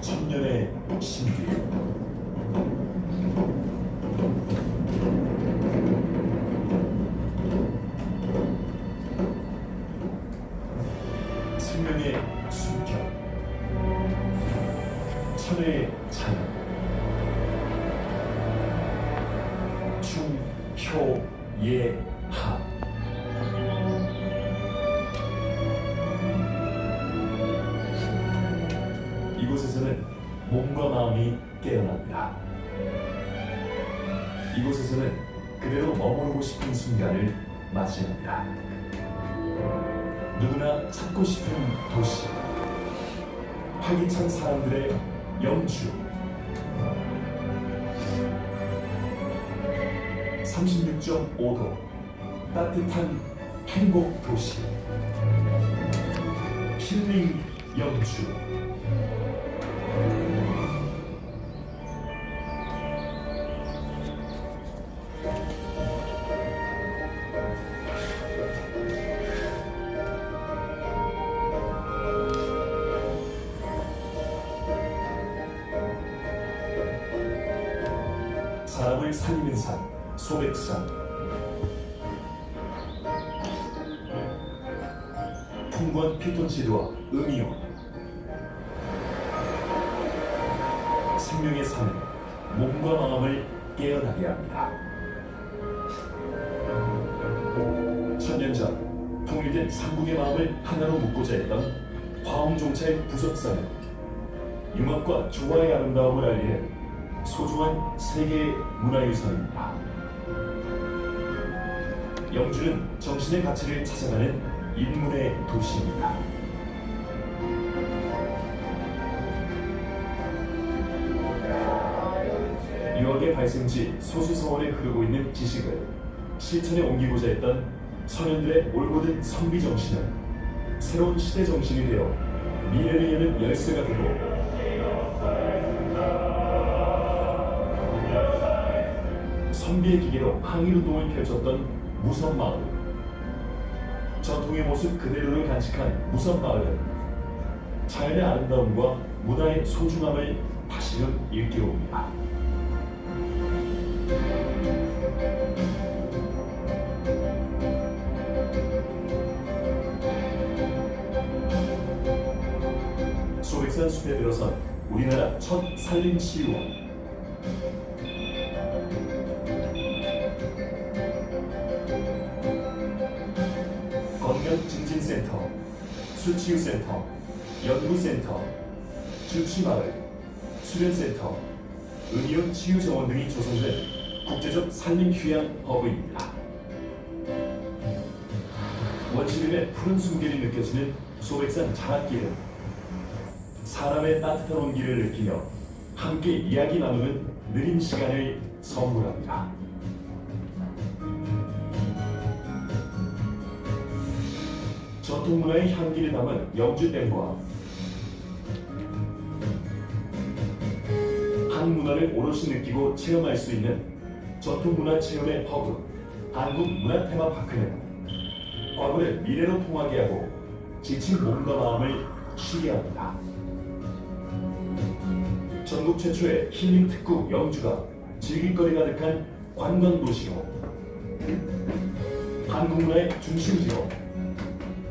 천년의 신비. 생명의 숨결, 천의 자연, 충효예하. 이곳에서는 몸과 마음이 깨어납니다. 이곳에서는 그대로 머무르고 싶은 순간을 맞이합니다. 누구나 찾고 싶은 도시, 활기찬 사람들의 영주, 36.5도 따뜻한 행복 도시, 힐링 영주. 사람을 살리는 산, 소백산. 풍부한 피톤치드와 음이온. 생명의 산은 몸과 마음을 깨어나게 합니다. 천년 전 통일된 삼국의 마음을 하나로 묶고자 했던 화엄종차의 부석산은 융합과 조화의 아름다움을 알리는 소중한 세계 문화유산입니다. 영주는 정신의 가치를 찾아가는 인문의 도시입니다. 유학의 발생지 소수서원에 흐르고 있는 지식을 실천에 옮기고자 했던 청년들의 올곧은 선비 정신은 새로운 시대 정신이 되어 미래를 여는 열쇠가 되고 선비의 기계로 항일운동을 펼쳤던 무선마을, 전통의 모습 그대로를 간직한 무선마을은 자연의 아름다움과 문화의 소중함을 다시금 일깨웁니다. 소백산 숲에 들어선 우리나라 첫 산림치유원. 건강증진센터, 수치유센터, 연구센터, 주치마을, 수련센터, 의료원 치유정원 등이 조성된 국제적 산림휴양 허브입니다. 원시림의 푸른 숨결이 느껴지는 소백산 자락길은 사람의 따뜻한 온기를 느끼며 함께 이야기 나누는 느린 시간을 선물합니다. 전통문화의 향기를 담은 영주댐과 한 문화를 오롯이 느끼고 체험할 수 있는 전통문화 체험의 허브 한국문화테마파크는 과거를 미래로 통하게 하고 지친 몸과 마음을 쉬게 합니다. 전국 최초의 힐링 특구 영주가 즐길거리 가득한 관광도시로, 한국 문화의 중심지로,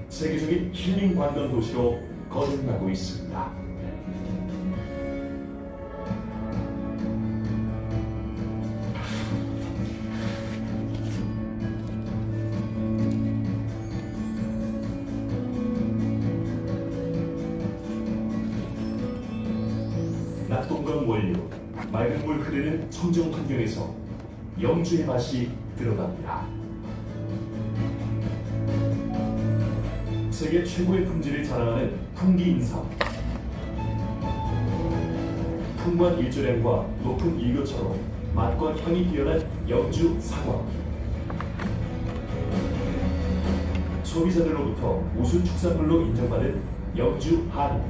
세계적인 힐링 관광 도시로 거듭나고 있습니다. 낙동강 원류, 맑은 물 흐르는 청정 환경에서 영주의 맛이 들어갑니다. 세계 최고의 품질을 자랑하는 풍기인삼, 풍부한 일조량과 높은 일교차로 맛과 향이 뛰어난 영주 사과, 소비자들로부터 우수 축산물로 인정받은 영주 한우,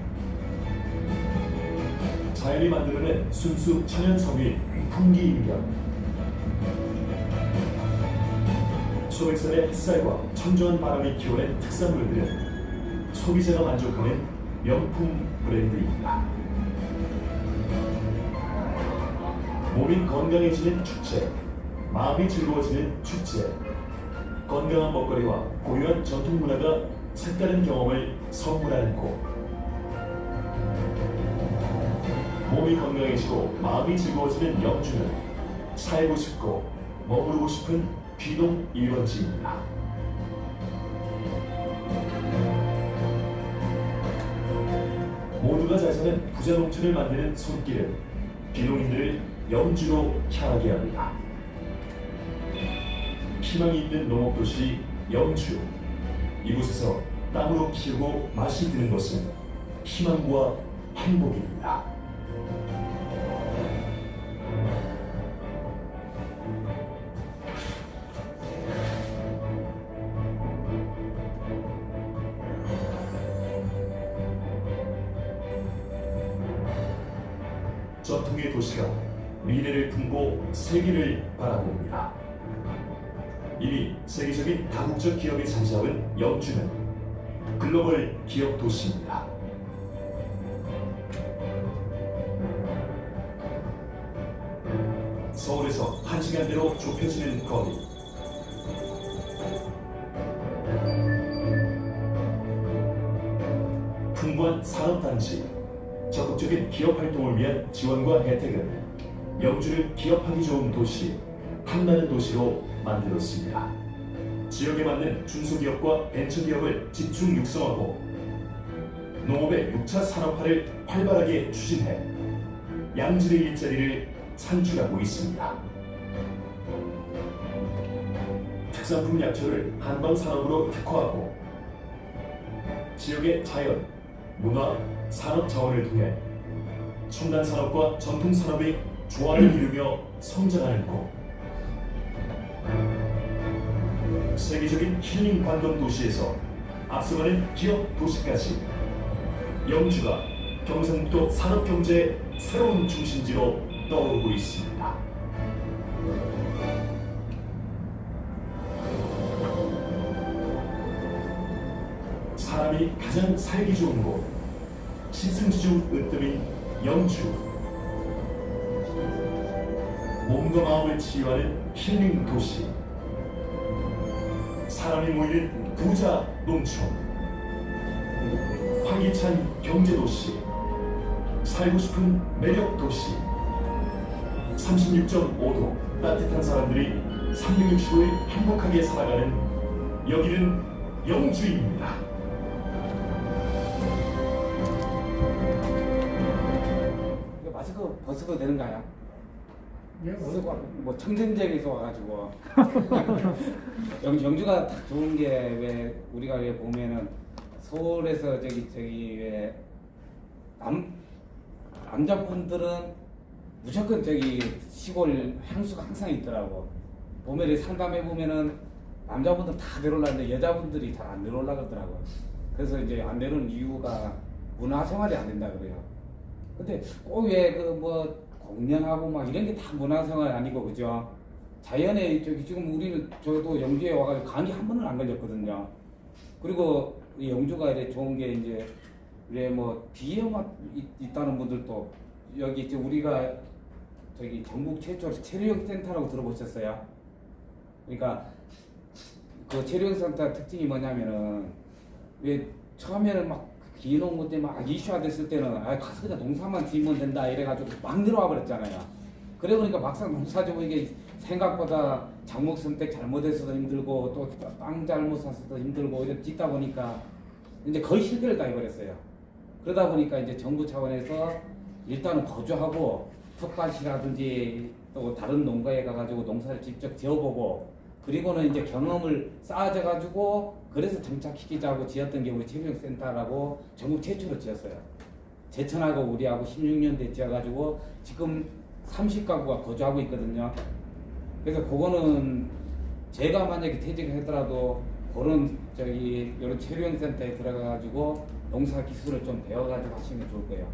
자연이 만들어낸 순수 천연 섬유인 풍기인견, 소백산의 햇살과 청정한 바람이 키워낸 특산물들은 소비자가 만족하는 명품 브랜드입니다. 몸이 건강해지는 축제, 마음이 즐거워지는 축제. 건강한 먹거리와 고유한 전통 문화가 색다른 경험을 선물하는 곳. 몸이 건강해지고 마음이 즐거워지는 영주는 살고 싶고 머무르고 싶은 귀농 1번지입니다. 모두가 잘 사는 부자 농촌을 만드는 손길은 귀농인들을 영주로 향하게 합니다. 희망이 있는 농업도시 영주. 이곳에서 땀으로 키우고 맛이 드는 것은 희망과 행복입니다. 전통의 도시가 미래를 품고 세계를 바라봅니다. 이미 세계적인 다국적 기업이 자리 잡은 영주는 글로벌 기업 도시입니다. 서울에서 1시간대로 좁혀지는 거리. 풍부한 산업단지, 적극적인 기업 활동을 위한 지원과 혜택은 영주를 기업하기 좋은 도시, 탐나는 도시로 만들었습니다. 지역에 맞는 중소기업과 벤처기업을 집중 육성하고 농업의 6차 산업화를 활발하게 추진해 양질의 일자리를 산출하고 있습니다. 특산품 약초를 한방산업으로 특화하고 지역의 자연, 문화, 산업 자원을 통해 첨단 산업과 전통 산업의 조화를 이루며 성장하는 곳. 세계적인 힐링 관광 도시에서 앞서가는 기업 도시까지 영주가 경상북도 산업경제의 새로운 중심지로 떠오르고 있습니다. 사람이 가장 살기 좋은 곳, 신승지 중 으뜸인 영주. 몸과 마음을 치유하는 힐링 도시, 사람이 모이는 부자 농촌, 활기찬 경제도시, 살고 싶은 매력도시. 36.5도 따뜻한 사람들이 365일 행복하게 살아가는 여기는 영주입니다. 마스크 벗어도 되는가요? 예, 뭐 청정지역에서 와가지고 영주가 딱 좋은 게 왜 우리가 왜 보면은 서울에서 저기 왜 남자분들은 무조건 저기 시골 향수가 항상 있더라고. 보면 상담해 보면은 남자분들 다 내려올라는데 여자분들이 잘 안 내려올라 그러더라고. 그래서 이제 안 내려오는 이유가 문화생활이 안 된다 그래요. 근데 꼭 왜 그 뭐 공연하고 막 이런 게 다 문화생활 아니고 그죠? 자연에 저기 지금 우리는 저도 영주에 와가지고 감기 한 번은 안 걸렸거든요. 그리고 이 영주가 이래 좋은 게 이제 왜 뭐 비염만 있다는 분들도 여기 이제 우리가 저기 전국 최초로 체류형 센터라고 들어보셨어요? 그러니까 그 체류형 센터 특징이 뭐냐면은 왜 처음에는 막 기농 것 때문에 막 이슈화 됐을 때는 가서 그냥 농사만 지으면 된다 이래가지고 막 내려와 버렸잖아요. 그래 보니까 막상 농사지고 이게 생각보다 작물 선택 잘못해서도 힘들고 또 땅 잘못 샀어도 힘들고 이렇게 짓다 보니까 이제 거의 실패를 다 해버렸어요. 그러다 보니까 이제 정부 차원에서 일단은 거주하고 텃밭이라든지 또 다른 농가에 가가지고 농사를 직접 지어보고 그리고는 이제 경험을 쌓아져가지고 그래서 정착시키자고 지었던 게 우리 체류형센터라고 전국 최초로 지었어요. 제천하고 우리하고 16년대 지어가지고 지금 30가구가 거주하고 있거든요. 그래서 그거는 제가 만약에 퇴직을 하더라도 그런 저기 이런 체류형센터에 들어가가지고 농사 기술을 좀 배워가지고 하시면 좋을 거예요.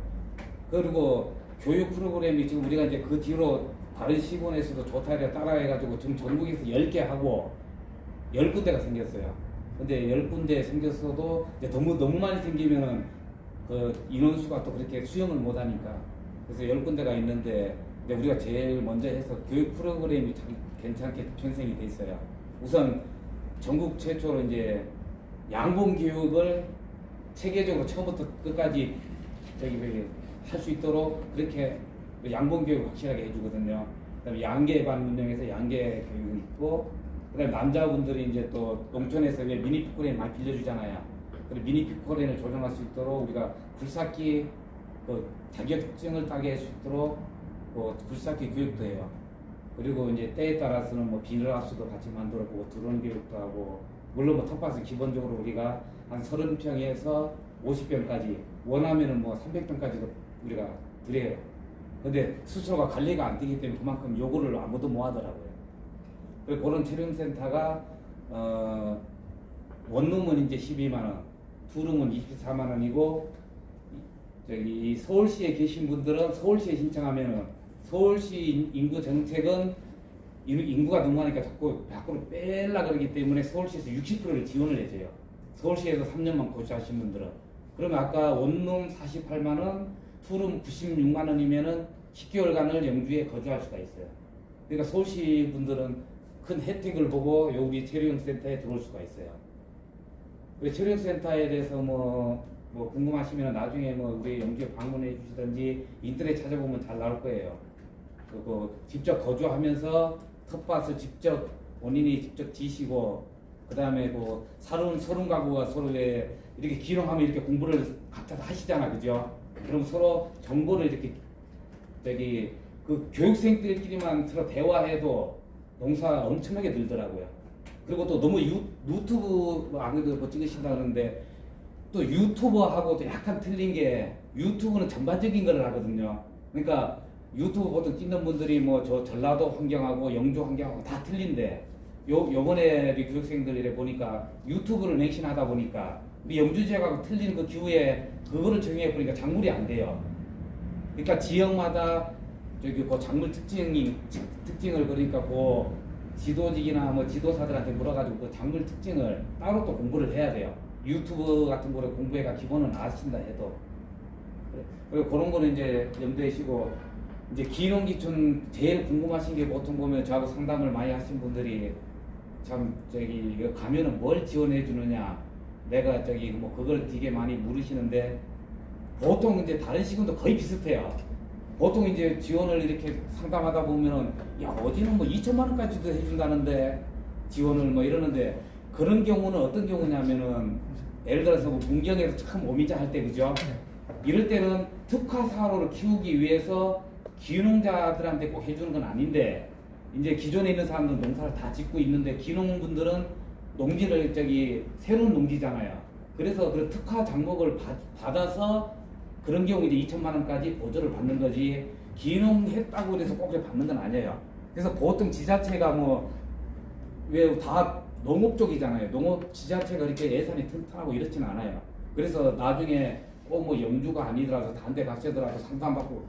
그리고 교육 프로그램이 지금 우리가 이제 그 뒤로 다른 시군에서도 좋다 이래 따라해가지고 지금 전국에서 10개 하고 10군데가 생겼어요. 근데 10군데 생겼어도 이제 너무 많이 생기면은 그 인원수가 또 그렇게 수용을 못 하니까 그래서 10군데가 있는데 근데 우리가 제일 먼저 해서 교육 프로그램이 참 괜찮게 편성이 돼 있어요. 우선 전국 최초로 이제 양봉 교육을 체계적으로 처음부터 끝까지 할 수 있도록 그렇게 양봉 교육을 확실하게 해주거든요. 그다음에 양계 반문명에서 양계 교육이 있고, 그다음에 남자분들이 이제 또 농촌에서 왜 미니 피코렌 많이 빌려주잖아요. 그리고 미니 피코렌을 조정할 수 있도록 우리가 굴삭기 그 자격증을 따게 할 수 있도록 굴삭기 교육도 해요. 그리고 이제 때에 따라서는 뭐 비닐하우스도 같이 만들어보고 드론 교육도 하고, 물론 뭐 텃밭은 기본적으로 우리가 한 30평에서 50평까지 원하면은 뭐 300평까지도 우리가 드려요. 근데 스스로가 관리가 안 되기 때문에 그만큼 요구를 아무도 못 하더라고요. 그리고 그런 체험센터가 원룸은 이제 12만 원, 투룸은 24만 원이고, 저기 서울시에 계신 분들은 서울시에 신청하면은 서울시 인구 정책은 인구가 너무 많으니까 자꾸 밖으로 빼려 그러기 때문에 서울시에서 60%를 지원을 해줘요. 서울시에서 3년만 거주하신 분들은. 그러면 아까 원룸 48만 원, 투룸 96만 원이면은 10개월간을 영주에 거주할 수가 있어요. 그러니까 서울시 분들은 큰 혜택을 보고 여기 체류형센터에 들어올 수가 있어요. 체류형센터에 대해서 뭐 궁금하시면 나중에 뭐 우리 영주에 방문해 주시든지 인터넷 찾아보면 잘 나올 거예요. 그리고 직접 거주하면서 텃밭을 직접 본인이 직접 지시고, 그 다음에 뭐 서른 가구가 서로에 이렇게 기농하면 이렇게 공부를 각자 다 하시잖아, 그죠? 그럼 서로 정보를 이렇게 그 교육생들끼리만 서로 대화해도 농사 엄청나게 늘더라고요. 그리고 또 너무 유튜브 아무래도 뭐 찍으신다 그러는데, 또 유튜버하고도 약간 틀린 게, 유튜브는 전반적인 걸 하거든요. 그러니까 유튜브 보통 찍는 분들이 뭐 저 전라도 환경하고 영주 환경하고 다 틀린데, 요번에 우리 교육생들 이래 보니까 유튜브를 맹신하다 보니까 우리 영주 지역하고 틀린 그 기후에 그거를 정해 보니까 작물이 안 돼요. 그러니까 지역마다 그 작물 특징을 그러니까 그 지도직이나 뭐 지도사들한테 물어가지고 그 작물 특징을 따로 또 공부를 해야 돼요. 유튜브 같은 거를 공부해가 기본은 아신다 해도. 그리고 그런 거는 이제 염두에 시고, 이제 기농기촌 제일 궁금하신 게 보통 보면 저하고 상담을 많이 하신 분들이 참 이거 가면은 뭘 지원해 주느냐, 내가 뭐 그걸 되게 많이 물으시는데, 보통 이제 다른 시군도 거의 비슷해요. 보통 이제 지원을 이렇게 상담하다 보면은 야 어디는 뭐 2천만 원까지도 해준다는데 지원을 뭐 이러는데, 그런 경우는 어떤 경우냐면은 예를 들어서 뭐 문경에서 참 오미자 할 때, 그죠? 이럴 때는 특화사로를 키우기 위해서 기농자들한테 꼭 해주는 건 아닌데, 이제 기존에 있는 사람들은 농사를 다 짓고 있는데 기농분들은 농지를 새로운 농지잖아요. 그래서 그 특화 장목을 받아서 그런 경우 이제 2천만 원까지 보조를 받는 거지, 기농했다고 해서 꼭 받는 건 아니에요. 그래서 보통 지자체가 왜 다 농업 쪽이잖아요. 농업 지자체가 이렇게 예산이 튼튼하고 이렇지는 않아요. 그래서 나중에 꼭 뭐 영주가 아니더라도 다른 데 가시더라도 상담받고,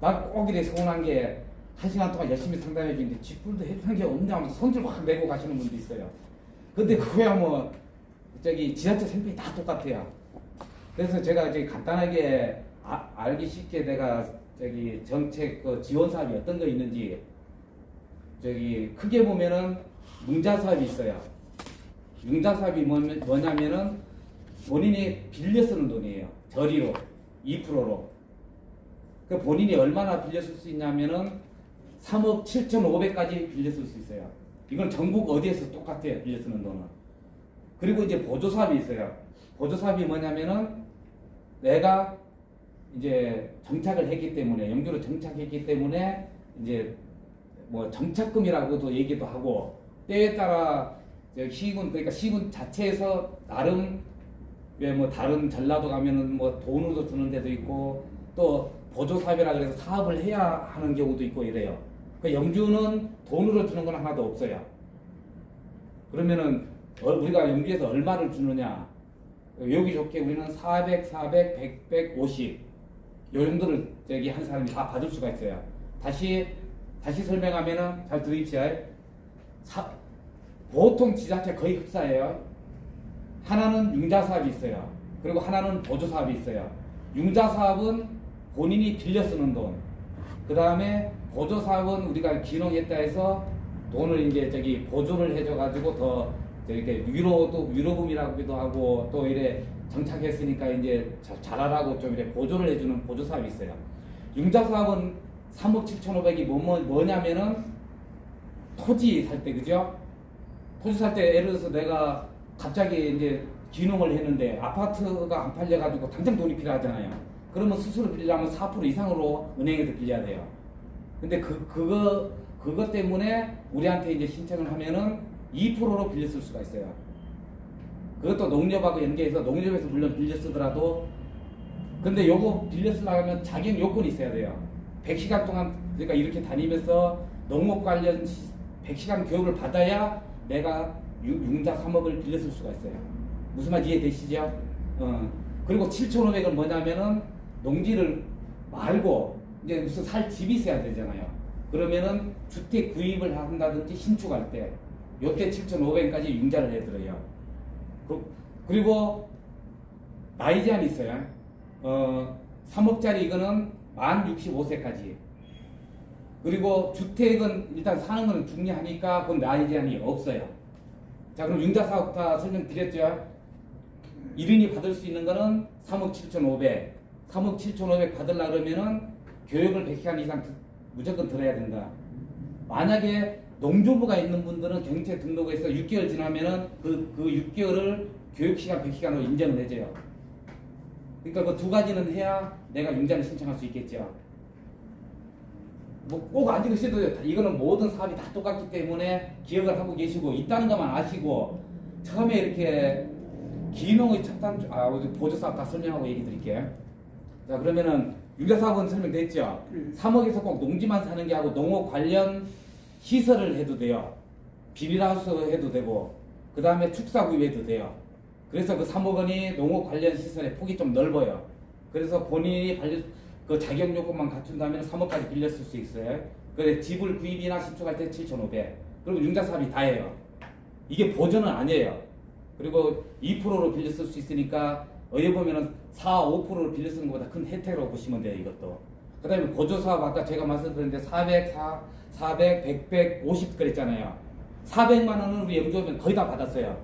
나 꼭 이래 서운한 게 1시간 동안 열심히 상담해 주는데 쥐뿔도 해주는 게 없냐 하면서 성질 확 내고 가시는 분도 있어요. 근데 그거야 뭐 지자체 생각이 다 똑같아요. 그래서 제가 간단하게 알기 쉽게 내가 정책 지원 사업이 어떤 거 있는지, 크게 보면은 융자 사업이 있어요. 융자 사업이 뭐냐면은 본인이 빌려 쓰는 돈이에요. 저리로 2%로. 그 본인이 얼마나 빌려 쓸 수 있냐면은 3억 7,500까지 빌려 쓸 수 있어요. 이건 전국 어디에서 똑같아요, 빌려 쓰는 돈은. 그리고 이제 보조 사업이 있어요. 보조 사업이 뭐냐면은 내가 이제 정착을 했기 때문에, 영주로 정착했기 때문에 이제 뭐 정착금이라고도 얘기도 하고, 때에 따라 시군, 그러니까 시군 자체에서 나름 왜 뭐 다른 전라도 가면은 뭐 돈으로도 주는 데도 있고, 또 보조 사업이라 그래서 사업을 해야 하는 경우도 있고 이래요. 그 영주는 돈으로 주는 건 하나도 없어요. 그러면은 우리가 영주에서 얼마를 주느냐? 여기 좋게 우리는 400, 400, 100, 150 요 정도를 한 사람이 다 받을 수가 있어요. 다시 설명하면은 잘 들으십시오. 보통 지자체 거의 흡사해요. 하나는 융자 사업이 있어요. 그리고 하나는 보조 사업이 있어요. 융자 사업은 본인이 빌려 쓰는 돈. 그 다음에 보조 사업은 우리가 기농했다 해서 돈을 이제 저기 보조를 해줘가지고 더 이렇게 위로금이라고도 하고 또 이래 정착했으니까 이제 잘하라고 좀 이렇게 보조를 해주는 보조 사업이 있어요. 융자 사업은 3억 7,500이 뭐냐면은 토지 살 때, 그죠? 토지 살 때 예를 들어서 내가 갑자기 이제 기농을 했는데 아파트가 안 팔려가지고 당장 돈이 필요하잖아요. 그러면 수수료 빌리려면 4% 이상으로 은행에서 빌려야 돼요. 근데 그거 때문에 우리한테 이제 신청을 하면은 2%로 빌려 쓸 수가 있어요. 그것도 농협하고 연계해서 농협에서 물론 빌려 쓰더라도 근데 요거 빌려 쓰려면 자격 요건이 있어야 돼요. 100시간 동안 그러니까 이렇게 다니면서 농업 관련 100시간 교육을 받아야 내가 융자 3억을 빌려 쓸 수가 있어요. 무슨 말 이해되시죠? 그리고 7,500은 뭐냐면은 농지를 말고 이제 무슨 살 집이 있어야 되잖아요. 그러면은 주택 구입을 한다든지 신축할 때 요때 7,500까지 융자를 해드려요. 그리고 나이 제한이 있어요. 3억짜리 이거는 만 65세까지. 그리고 주택은 일단 사는 거는 중요하니까 그건 나이 제한이 없어요. 자, 그럼 융자 사업 다 설명드렸죠? 1인이 받을 수 있는 거는 3억 7,500. 3억 7,500 받으려고 그러면은 교육을 100시간 이상 무조건 들어야 된다. 만약에 농조부가 있는 분들은 경찰 등록해서 6개월 지나면은 그 6개월을 교육시간 100시간으로 인정을 해줘요. 그러니까 그 두 가지는 해야 내가 융자를 신청할 수 있겠죠. 뭐 꼭 안 읽으셔도 이거는 모든 사업이 다 똑같기 때문에 기억을 하고 계시고 있다는 것만 아시고 처음에 이렇게 기농의 보조 사업 다 설명하고 얘기 드릴게요. 자, 그러면은 융자 사업은 설명됐죠. 3억에서 꼭 농지만 사는 게 아니고 농업 관련 시설을 해도 돼요. 비닐하우스 해도 되고 그 다음에 축사구입 해도 돼요. 그래서 그 3억 원이 농업 관련 시설의 폭이 좀 넓어요. 그래서 본인이 그 자격 요건만 갖춘다면 3억까지 빌려 쓸 수 있어요. 그래 집을 구입이나 신축할 때 7,500. 그리고 융자 사업이 다예요. 이게 보조는 아니에요. 그리고 2%로 빌려 쓸 수 있으니까 어디 보면은 4, 5%를 빌려 쓰는 것보다 큰 혜택으로 보시면 돼요. 이것도. 그 다음에 보조 사업 아까 제가 말씀드렸는데 400, 100, 50 그랬잖아요. 400만 원은 우리 영조면 거의 다 받았어요.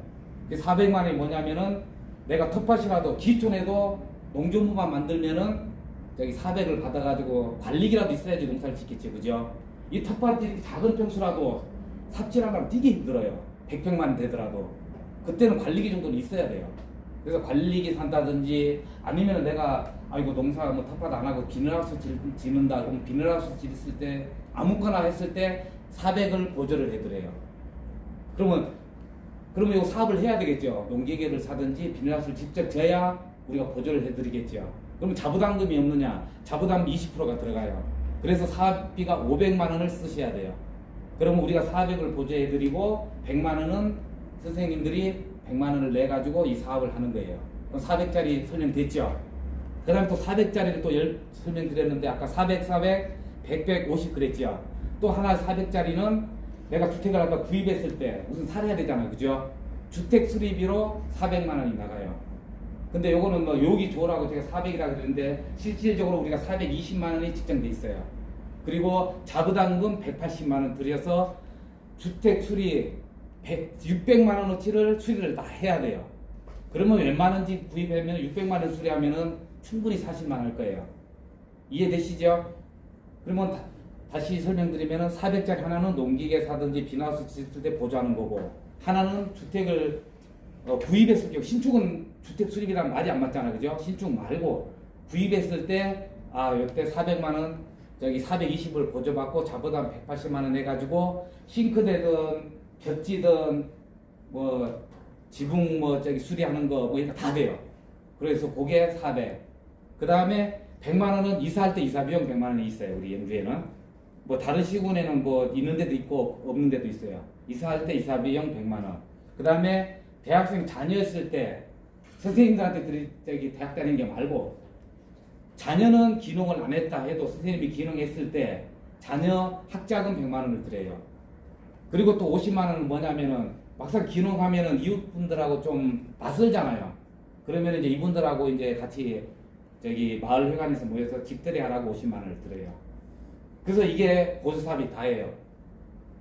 400만 원이 뭐냐면은 내가 텃밭이라도 기촌에도 농조무만 만들면은 저기 400을 받아가지고 관리기라도 있어야지 농사를 짓겠지, 그죠? 이 텃밭이 작은 평수라도 삽질하려면 되게 힘들어요. 100평만 원 되더라도. 그때는 관리기 정도는 있어야 돼요. 그래서 관리기 산다든지 아니면 내가 아이고 농사 뭐 텃밭 안 하고 비닐하우스 짓는다 그럼 비닐하우스 짓을 때 아무거나 했을 때 400을 보조를 해드려요. 그러면 이 사업을 해야 되겠죠. 농기계를 사든지 비닐하우스를 직접 져야 우리가 보조를 해드리겠죠. 그러면 자부담금이 없느냐? 자부담 20%가 들어가요. 그래서 사업비가 500만 원을 쓰셔야 돼요. 그러면 우리가 400을 보조해드리고 100만 원은 선생님들이 100만 원을 내가지고 이 사업을 하는 거예요. 그럼 400짜리 설명됐죠? 그 다음에 또 400짜리를 또 설명드렸는데 아까 400, 100, 50 그랬죠? 또 하나 400짜리는 내가 주택을 아까 구입했을 때 무슨 살해야 되잖아요. 그죠? 주택 수리비로 400만 원이 나가요. 근데 요거는 뭐 욕이 좋으라고 제가 400이라고 그랬는데 실질적으로 우리가 420만 원이 측정돼 있어요. 그리고 자부담금 180만 원 들여서 주택 수리 600만 원어치를 수리를 다 해야 돼요. 그러면 웬만한 집 구입하면 600만 원 수리하면은 충분히 사실만 할 거예요. 이해되시죠? 그러면 다시 설명드리면은 400짜리 하나는 농기계 사든지 비닐하우스 짓을 때 보조하는 거고 하나는 주택을 구입했을 경우 신축은 주택 수리비랑 말이 안 맞잖아, 그죠? 신축 말고 구입했을 때 이때 400만 원 저기 420을 보조받고 자부담 180만 원 해가지고 싱크대든 벽지든 뭐 지붕 뭐 저기 수리하는 거 뭐 이런 거 다 돼요. 그래서 그게 400. 그 다음에 100만 원은 이사할 때 이사 비용 100만 원이 있어요. 우리 연구에는 뭐 다른 시군에는 뭐 있는 데도 있고 없는 데도 있어요. 이사할 때 이사 비용 100만 원. 그 다음에 대학생 자녀였을 때 선생님들한테 저기 대학 다니는 게 말고 자녀는 기농을 안 했다 해도 선생님이 기농했을 때 자녀 학자금 100만 원을 드려요. 그리고 또 50만 원은 뭐냐면은 막상 기농하면은 이웃분들하고 좀 낯설잖아요. 그러면 이제 이분들하고 이제 같이 저기 마을회관에서 모여서 집들이 하라고 50만 원을 드려요. 그래서 이게 보조사업이 다예요.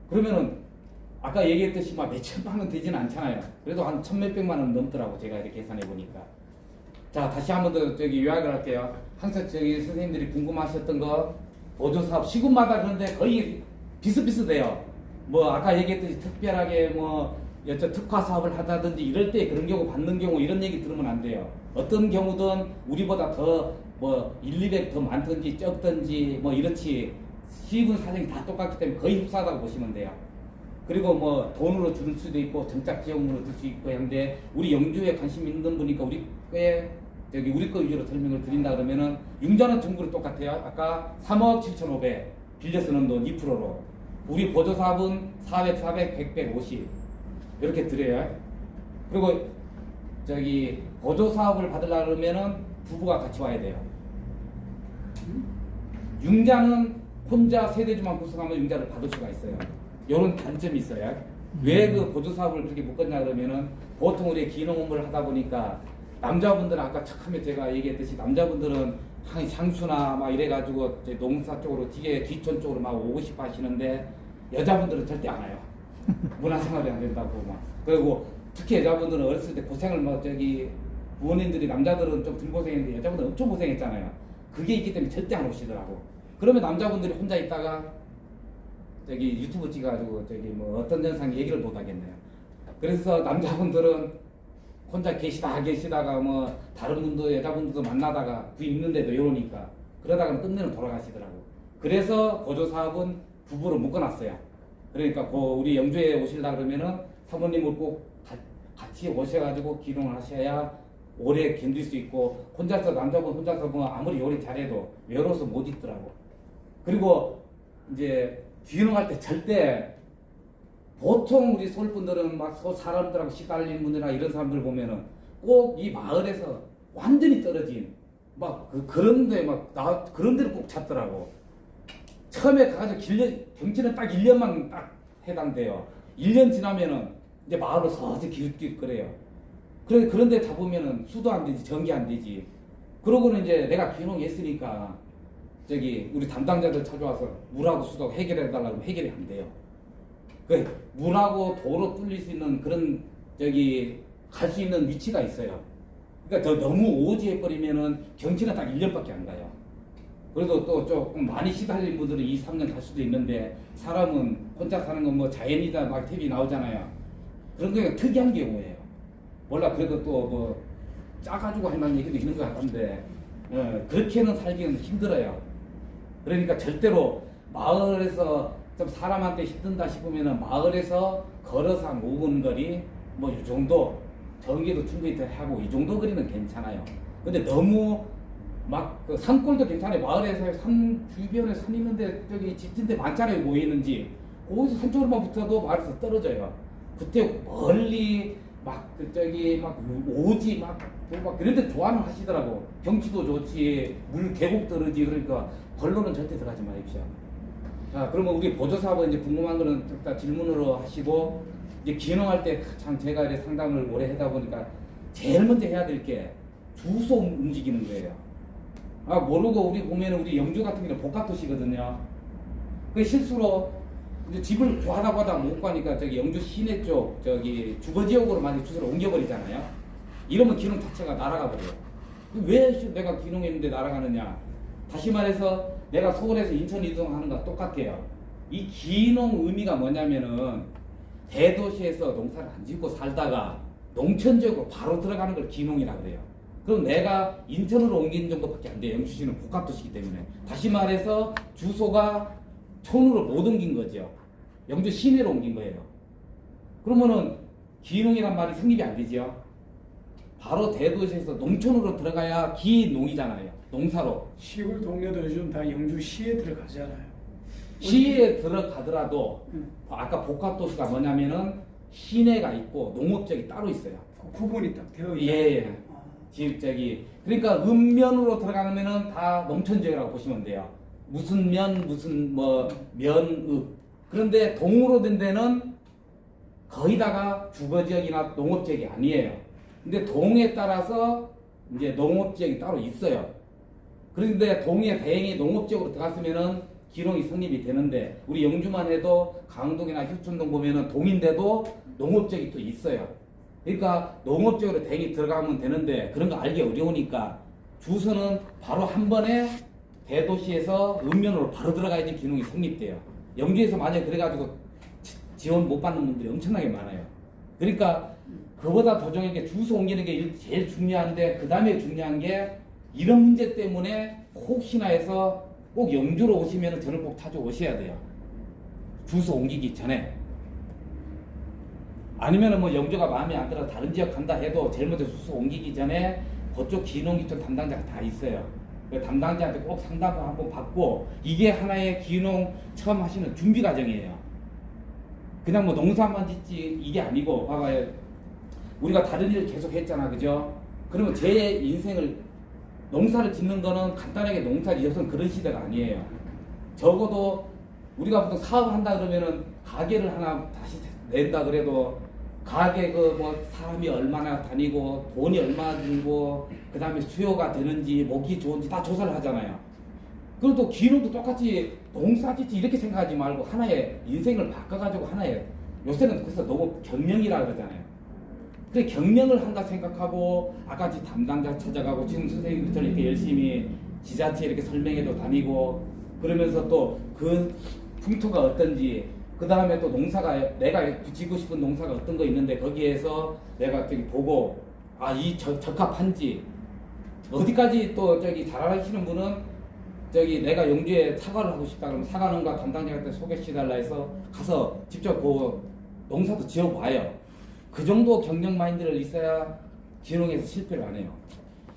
그러면은 아까 얘기했듯이 막 몇천만 원 되지는 않잖아요. 그래도 한 천몇백만 원 넘더라고 제가 이렇게 계산해 보니까. 자 다시 한 번 더 저기 요약을 할게요. 항상 저기 선생님들이 궁금하셨던 거 보조사업 시군마다 그런데 거의 비슷비슷해요. 뭐 아까 얘기했듯이 특별하게 뭐 여쭤 특화 사업을 하다든지 이럴 때 그런 경우 받는 경우 이런 얘기 들으면 안 돼요. 어떤 경우든 우리보다 더 뭐 1, 200 더 많든지 적든지 뭐 이렇지 시군 사정이 다 똑같기 때문에 거의 흡사하다고 보시면 돼요. 그리고 뭐 돈으로 줄 수도 있고 정착 지원으로 줄 수 있고 한데 우리 영주에 관심 있는 분이니까 우리 거에 여기 우리 거 위주로 설명을 드린다 그러면은 융자는 전국으로 똑같아요. 아까 3억 7,500 빌려 쓰는 돈 2%로 우리 보조사업은 400, 400, 100, 150 이렇게 드려요. 그리고 저기 보조사업을 받으려고 그러면은 부부가 같이 와야 돼요. 융자는 혼자 세대주만 구성하면 융자를 받을 수가 있어요. 이런 단점이 있어요. 왜 그 보조사업을 그렇게 묶었냐 그러면은 보통 우리 기농 업무를 하다 보니까 남자분들은 아까 처음에 제가 얘기했듯이 남자분들은 향수나 막 이래가지고 이제 농사 쪽으로 뒤에 귀촌 쪽으로 막 오고 싶어 하시는데 여자분들은 절대 안 와요. 문화생활이 안 된다고 막. 그리고 특히 여자분들은 어렸을 때 고생을 막 저기 부모님들이 남자들은 좀 덜 고생했는데 여자분들은 엄청 고생했잖아요. 그게 있기 때문에 절대 안 오시더라고. 그러면 남자분들이 혼자 있다가 저기 유튜브 찍어가지고 저기 뭐 어떤 영상 얘기를 못 하겠네요. 그래서 남자분들은 혼자 계시다가 뭐 다른 분도 여자분들도 만나다가 그 있는데도 이러니까 그러다가 끝내는 돌아가시더라고. 그래서 보조사업은 부부로 묶어놨어요. 그러니까 우리 영주에 오시려 그러면은 사모님을 꼭 같이 오셔가지고 기농을 하셔야 오래 견딜 수 있고 혼자서 남자분 혼자서 뭐 아무리 요리 잘해도 외로워서 못 있더라고. 그리고 이제 기농할 때 절대 보통 우리 서울분들은 막 사람들하고 시달린 분이나 이런 사람들 보면은 꼭 이 마을에서 완전히 떨어진 막 그런데 막 나 그런 데를 꼭 찾더라고. 처음에 가가지고 경치는 딱 1년만 딱 해당돼요. 1년 지나면은 이제 마을로 서서히 기웃기웃거려요. 그런데 잡으면은 수도 안 되지, 전기 안 되지. 그러고는 이제 내가 귀농했으니까 저기 우리 담당자들 찾아와서 물하고 수도 해결해 달라고 하면 해결이 안 돼요. 그 물하고 도로 뚫릴 수 있는 그런 저기 갈 수 있는 위치가 있어요. 그러니까 너무 오지해 버리면은 경치는 딱 1년밖에 안 가요. 그래도 또 조금 많이 시달린 분들은 2, 3년 갈 수도 있는데 사람은 혼자 사는 건 뭐 자연이다 막 TV 나오잖아요. 그런 게 특이한 경우예요. 몰라 그래도 또 뭐 짜가지고 할 만한 얘기도 있는 것 같은데 그렇게는 살기는 힘들어요. 그러니까 절대로 마을에서 좀 사람한테 힘든다 싶으면은 마을에서 걸어서 한 5분 거리 뭐 이 정도 전기도 충분히 더 하고 이 정도 거리는 괜찮아요. 근데 너무 막 그 산골도 괜찮아요. 마을에서 산 주변에 산 있는데 저기 집진데 많잖아요. 모이는지 거기서 산 쪽으로만 붙어도 마을에서 떨어져요. 그때 멀리 막 저기 막 오지 막 그런데 좋아는 하시더라고. 경치도 좋지 물 계곡 떨어지 그러니까 걸로는 절대 들어가지 마십시오. 자 그러면 우리 보조사업은 이제 궁금한 거는 일단 질문으로 하시고 이제 기농할 때 참 제가 이제 상담을 오래 하다 보니까 제일 먼저 해야 될 게 주소 움직이는 거예요. 아 모르고 우리 보면은 우리 영주 같은 경우는 복합도시거든요. 그 실수로 이제 집을 구하다고 하다 못 가니까 저기 영주 시내 쪽 저기 주거지역으로 많이 주소를 옮겨버리잖아요. 이러면 기농 자체가 날아가 버려요. 왜 내가 기농했는데 날아가느냐? 다시 말해서 내가 서울에서 인천 이동하는 거랑 똑같아요. 이 기농 의미가 뭐냐면은 대도시에서 농사를 안 짓고 살다가 농촌지역으로 바로 들어가는 걸 기농이라고 그래요. 그럼 내가 인천으로 옮기는 정도밖에 안 돼요. 영주시는 복합도시이기 때문에. 다시 말해서 주소가 촌으로 못 옮긴 거죠. 영주 시내로 옮긴 거예요. 그러면은 기농이란 말이 성립이 안 되죠. 바로 대도시에서 농촌으로 들어가야 기농이잖아요. 농사로. 시골 동네도 요즘 다 영주시에 들어가잖아요. 시에 들어가더라도 아까 복합도시가 뭐냐면은 시내가 있고 농업지역이 따로 있어요. 구분이 딱 되어 있어요. 예. 집 저기 그러니까 읍면으로 들어가면은 다 농촌지역이라고 보시면 돼요. 무슨 면 무슨 뭐 면읍. 그런데 동으로 된 데는 거의 다가 주거지역이나 농업지역이 아니에요. 근데 동에 따라서 이제 농업지역이 따로 있어요. 그런데 동에 대행이 농업지역으로 들어갔으면은 기농이 성립이 되는데 우리 영주만 해도 강동이나 휴촌동 보면은 동인데도 농업적이 또 있어요. 그러니까 농업적으로 댕이 들어가면 되는데 그런 거 알기 어려우니까 주소는 바로 한 번에 대도시에서 읍면으로 바로 들어가야지 기농이 성립돼요. 영주에서 만약에 그래가지고 지원 못 받는 분들이 엄청나게 많아요. 그러니까 그보다 더 중요한 게 주소 옮기는 게 제일 중요한데 그 다음에 중요한 게 이런 문제 때문에 혹시나 해서 꼭 영주로 오시면 저를 꼭 자주 오셔야 돼요. 주소 옮기기 전에. 아니면은 뭐 영주가 마음에 안 들어 다른 지역 간다 해도 제일 먼저 주소 옮기기 전에 그쪽 기농기촌 담당자가 다 있어요. 그 담당자한테 꼭 상담을 한번 받고 이게 하나의 기농 처음 하시는 준비 과정이에요. 그냥 뭐 농사만 짓지 이게 아니고 봐봐요. 우리가 다른 일을 계속 했잖아, 그죠? 그러면 제 인생을 농사를 짓는 거는 간단하게 농사 지어서는 그런 시대가 아니에요. 적어도 우리가 보통 사업을 한다 그러면은 가게를 하나 다시 낸다 그래도 가게 그 뭐 사람이 얼마나 다니고 돈이 얼마나 들고 그 다음에 수요가 되는지 먹기 좋은지 다 조사를 하잖아요. 그리고 또 기농도 똑같이 농사 짓지 이렇게 생각하지 말고 하나의 인생을 바꿔가지고 하나의 요새는 그래서 너무 경영이라 그러잖아요. 그래 경영을 한다 생각하고 아까 담당자 찾아가고 지금 선생님들처럼 이렇게 열심히 지자체 이렇게 설명회도 다니고 그러면서 또 그 풍토가 어떤지 그 다음에 또 농사가 내가 붙이고 싶은 농사가 어떤 거 있는데 거기에서 내가 저기 보고 이 적합한지 어디까지 또 저기 잘하시는 분은 저기 내가 영주에 사과를 하고 싶다 그러면 사과농가 담당자한테 소개시달라 해서 가서 직접 그 농사도 지어봐요. 그 정도 경영 마인드를 있어야 기농에서 실패를 안 해요.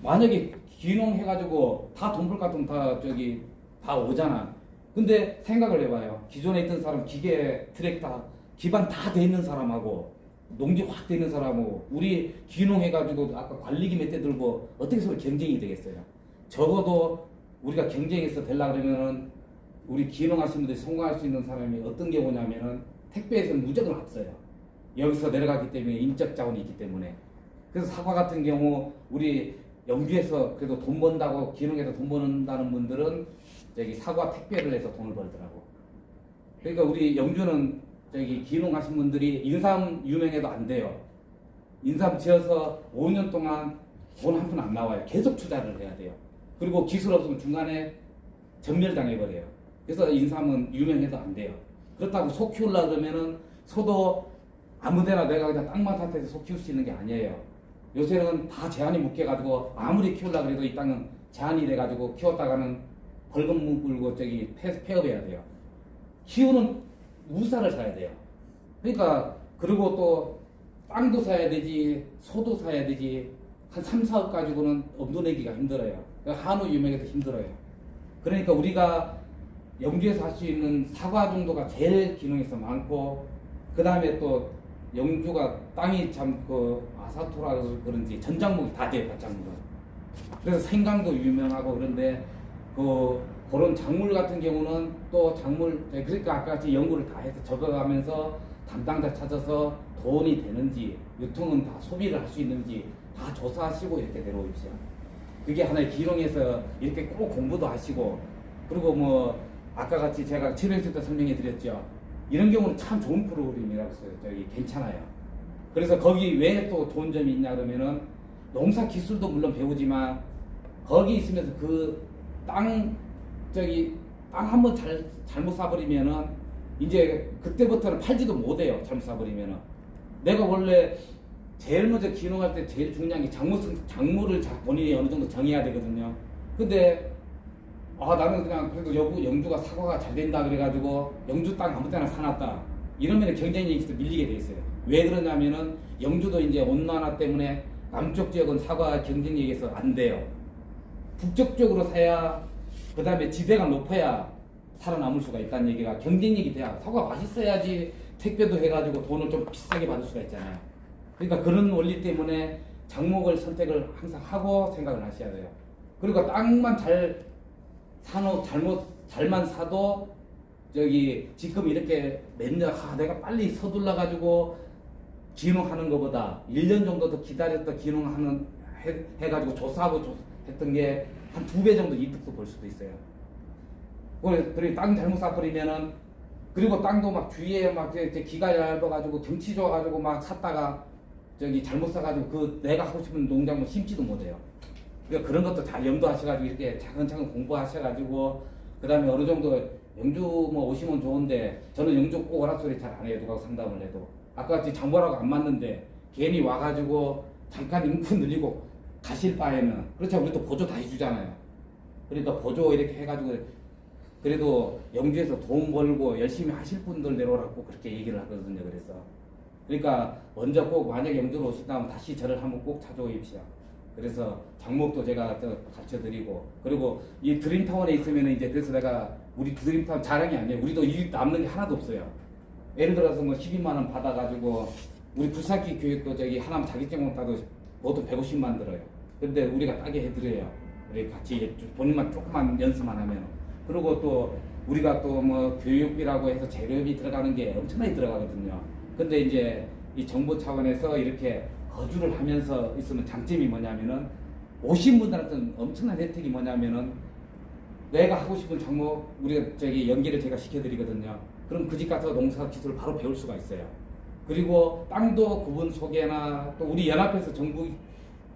만약에 기농 해가지고 다 돈 벌 것 같으면 다 저기 다 오잖아. 근데 생각을 해봐요. 기존에 있던 사람 기계 트랙터 기반 다 돼 있는 사람하고 농지 확 돼 있는 사람하고 우리 기농 해가지고 아까 관리기 몇 대 들고 어떻게 서로 경쟁이 되겠어요? 적어도 우리가 경쟁에서 되려 그러면은 우리 기농 하시는 분들이 성공할 수 있는 사람이 어떤 경우냐면은 택배에서는 무조건 앞서요. 여기서 내려가기 때문에 인적 자원이 있기 때문에. 그래서 사과 같은 경우 우리 영주에서 그래도 돈 번다고 기농에서 돈 버는다는 분들은 저기 사과 택배를 해서 돈을 벌더라고. 그러니까 우리 영주는 저기 기농 하신 분들이 인삼 유명해도 안 돼요. 인삼 지어서 5년 동안 돈 한 푼 안 나와요. 계속 투자를 해야 돼요. 그리고 기술 없으면 중간에 전멸당해버려요. 그래서 인삼은 유명해도 안 돼요. 그렇다고 소 키우려고 그러면은 소도 아무데나 내가 그냥 땅만 탓해서 소 키울 수 있는 게 아니에요. 요새는 다 제한이 묶여가지고 아무리 키우려고 해도 이 땅은 제한이 돼가지고 키웠다가는 벌금 물고 저기 폐업해야 돼요. 키우는 무사를 사야 돼요. 그러니까 그리고 또 땅도 사야 되지 소도 사야 되지 한 3, 4억 가지고는 엄두 내기가 힘들어요. 한우 유명해도 힘들어요. 그러니까 우리가 영주에서 할 수 있는 사과 정도가 제일 기능에서 많고 그 다음에 또 영주가 땅이 참 그 아사토라서 그런지 전작목이 다 돼요. 작물은. 그래서 생강도 유명하고 그런데 그런 작물 같은 경우는 또 작물 그러니까 아까 같이 연구를 다 해서 적어가면서 담당자 찾아서 돈이 되는지 유통은 다 소비를 할 수 있는지 다 조사하시고 이렇게 내려오십시오. 그게 하나의 기농에서 이렇게 꼭 공부도 하시고 그리고 뭐 아까 같이 제가 7회째 때 설명해 드렸죠. 이런 경우는 참 좋은 프로그램이라고 써요. 저기 괜찮아요. 그래서 거기 왜 또 좋은 점이 있냐 그러면은 농사 기술도 물론 배우지만 거기 있으면서 그 땅 한 번 잘못 사버리면은 이제 그때부터는 팔지도 못해요. 잘못 사버리면은 내가 원래 제일 먼저 기농할 때 제일 중요한 게 작물을 본인이 어느 정도 정해야 되거든요. 근데 나는 그냥 그래도 영주가 사과가 잘 된다 그래가지고 영주 땅 아무 때나 사놨다 이러면 경쟁력에서 밀리게 돼 있어요. 왜 그러냐면은 영주도 이제 온난화 때문에 남쪽 지역은 사과 경쟁력에서 안 돼요. 북쪽 쪽으로 사야 그 다음에 지대가 높아야 살아남을 수가 있다는 얘기가 경쟁력이 돼야 사과 맛있어야지 택배도 해가지고 돈을 좀 비싸게 받을 수가 있잖아요. 그러니까 그런 원리 때문에 작목을 선택을 항상 하고 생각을 하셔야 돼요. 그리고 땅만 잘만 사도 저기 지금 이렇게 몇 년 내가 빨리 서둘러 가지고 기농하는 것보다 1년 정도 더 기다렸다 기농하는 해가지고 조사하고 했던 게 한 2배 정도 이득도 볼 수도 있어요. 그래 땅 잘못 사버리면은 그리고 땅도 막 주위에 막 이제 기가 얇아가지고 경치 좋아가지고 막 샀다가 저기 잘못 사가지고 그 내가 하고 싶은 농작물 심지도 못해요. 그러니까 그런 것도 다 염두하셔가지고 이렇게 차근차근 공부하셔가지고 그 다음에 어느 정도 영주 뭐 오시면 좋은데 저는 영주 꼭 오라 소리 잘 안 해요. 누가 상담을 해도 아까 장보라고 안 맞는데 괜히 와가지고 잠깐 인분 늘리고 가실 바에는 그렇죠. 우리 또 보조 다 해주잖아요. 그러니까 보조 이렇게 해가지고 그래도 영주에서 돈 벌고 열심히 하실 분들 내려오라고 그렇게 얘기를 하거든요. 그래서 그러니까 먼저 꼭 만약에 영주로 오신다면 다시 저를 한번 꼭 찾아오십시오. 그래서 장목도 제가 가르쳐 드리고 그리고 이 드림타운에 있으면 이제 그래서 내가 우리 드림타운 자랑이 아니에요. 우리도 일 남는 게 하나도 없어요. 예를 들어서 뭐 12만 원 받아가지고 우리 불사기 교육도 저기 하나만 자격증 따도 보통 150만 들어요. 근데 우리가 따게 해드려요. 우리 같이 본인만 조금만 연습만 하면. 그리고 또 우리가 또 뭐 교육비라고 해서 재료비 들어가는 게 엄청나게 들어가거든요. 근데 이제 이 정부 차원에서 이렇게 거주를 하면서 있으면 장점이 뭐냐면은 오신 분들한테는 엄청난 혜택이 뭐냐면은 내가 하고 싶은 종목 우리가 저기 연계를 제가 시켜드리거든요. 그럼 그 집 가서 농사 기술을 바로 배울 수가 있어요. 그리고 땅도 그분 소개나 또 우리 연합에서 정부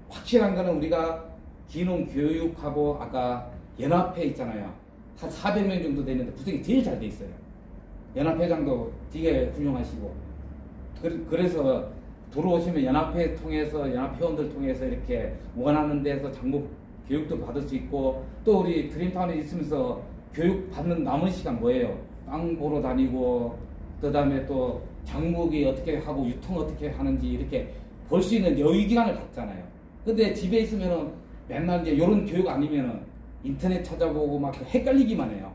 확실한 거는 우리가 기농 교육하고 아까 연합회 있잖아요. 한 400명 정도 되는데 구성이 제일 잘 돼 있어요. 연합회장도 되게 훌륭하시고 그래서 들어오시면 연합회 통해서 연합회원들 통해서 이렇게 원하는 데서 장목 교육도 받을 수 있고 또 우리 드림타운에 있으면서 교육 받는 남은 시간 뭐예요? 땅 보러 다니고 그다음에 또 장목이 어떻게 하고 유통 어떻게 하는지 이렇게 볼 수 있는 여유 기간을 갖잖아요. 근데 집에 있으면은 맨날 이제 이런 교육 아니면은 인터넷 찾아보고 막 헷갈리기만 해요.